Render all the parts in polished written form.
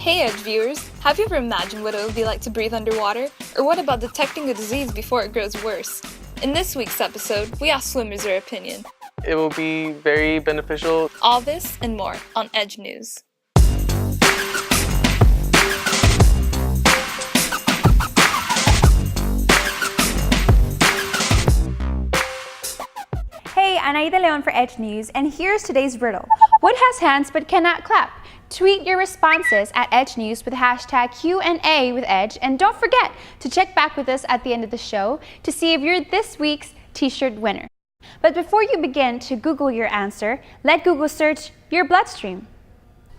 Hey Edge viewers, have you ever imagined what it would be like to breathe underwater? Or what about detecting a disease before it grows worse? In this week's episode, we ask swimmers their opinion. It will be very beneficial. All this and more on Edge News. Hey, Anaida Leon for Edge News, and here's today's riddle. What has hands but cannot clap? Tweet your responses at Edge News with hashtag Q&A with Edge, and don't forget to check back with us at the end of the show to see if you're this week's t-shirt winner. But before you begin to Google your answer, let Google search your bloodstream.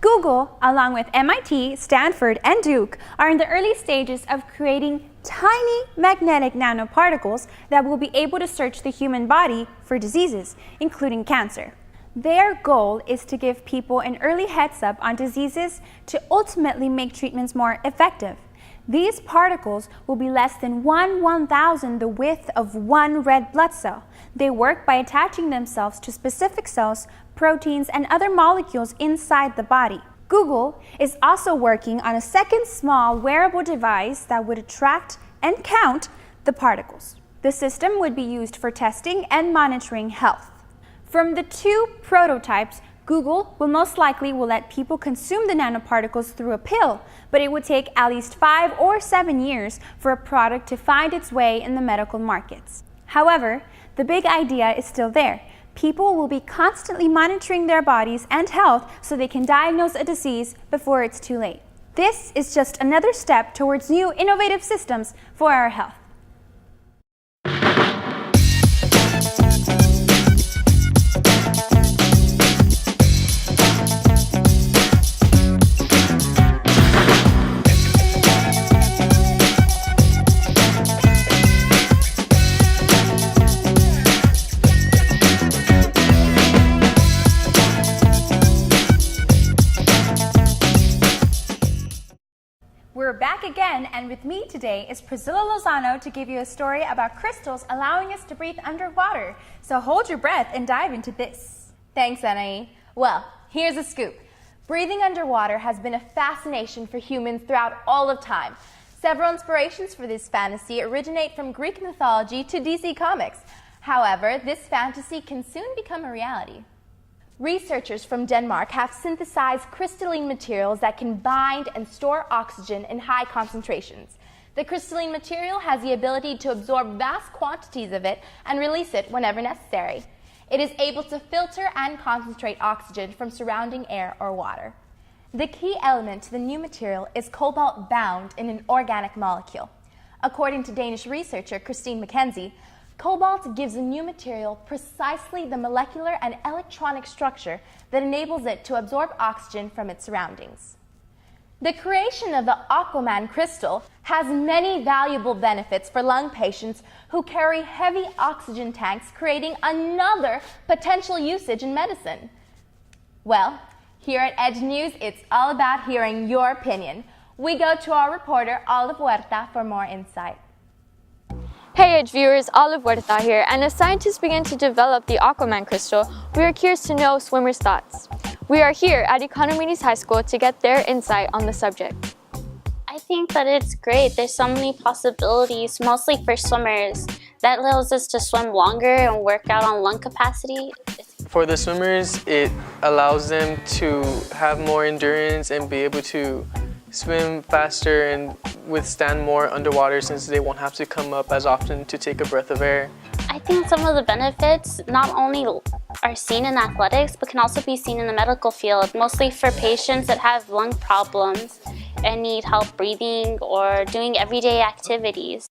Google, along with MIT, Stanford, and Duke, are in the early stages of creating tiny magnetic nanoparticles that will be able to search the human body for diseases, including cancer. Their goal is to give people an early heads up on diseases to ultimately make treatments more effective. These particles will be less than 1/1000 the width of one red blood cell. They work by attaching themselves to specific cells, proteins, and other molecules inside the body. Google is also working on a second small wearable device that would attract and count the particles. The system would be used for testing and monitoring health. From the two prototypes, Google will most likely let people consume the nanoparticles through a pill, but it would take at least 5 or 7 years for a product to find its way in the medical markets. However, the big idea is still there. People will be constantly monitoring their bodies and health so they can diagnose a disease before it's too late. This is just another step towards new innovative systems for our health. We're back again, and with me today is Priscilla Lozano to give you a story about crystals allowing us to breathe underwater. So hold your breath and dive into this. Thanks, Anaí. Well, here's a scoop. Breathing underwater has been a fascination for humans throughout all of time. Several inspirations for this fantasy originate from Greek mythology to DC Comics. However, this fantasy can soon become a reality. Researchers from Denmark have synthesized crystalline materials that can bind and store oxygen in high concentrations. The crystalline material has the ability to absorb vast quantities of it and release it whenever necessary. It is able to filter and concentrate oxygen from surrounding air or water. The key element to the new material is cobalt bound in an organic molecule. According to Danish researcher Christine McKenzie, cobalt gives the new material precisely the molecular and electronic structure that enables it to absorb oxygen from its surroundings. The creation of the Aquaman crystal has many valuable benefits for lung patients who carry heavy oxygen tanks, creating another potential usage in medicine. Well, here at Edge News, it's all about hearing your opinion. We go to our reporter, Olive Huerta, for more insight. Hey Edge viewers, Olive Huerta here, and as scientists begin to develop the Aquaman crystal, we are curious to know swimmers' thoughts. We are here at Economides High School to get their insight on the subject. I think that it's great. There's so many possibilities, mostly for swimmers. That allows us to swim longer and work out on lung capacity. For the swimmers, it allows them to have more endurance and be able to swim faster and withstand more underwater since they won't have to come up as often to take a breath of air. I think some of the benefits not only are seen in athletics, but can also be seen in the medical field, mostly for patients that have lung problems and need help breathing or doing everyday activities.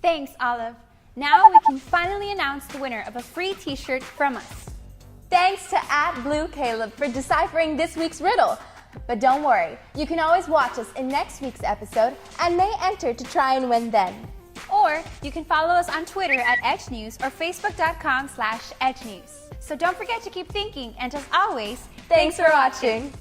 Thanks, Olive. Now we can finally announce the winner of a free t-shirt from us. Thanks to @BlueCaleb for deciphering this week's riddle. But don't worry, you can always watch us in next week's episode and may enter to try and win then. Or you can follow us on Twitter at Edge News or Facebook.com/EdgeNews. So don't forget to keep thinking, and as always, Thanks for watching.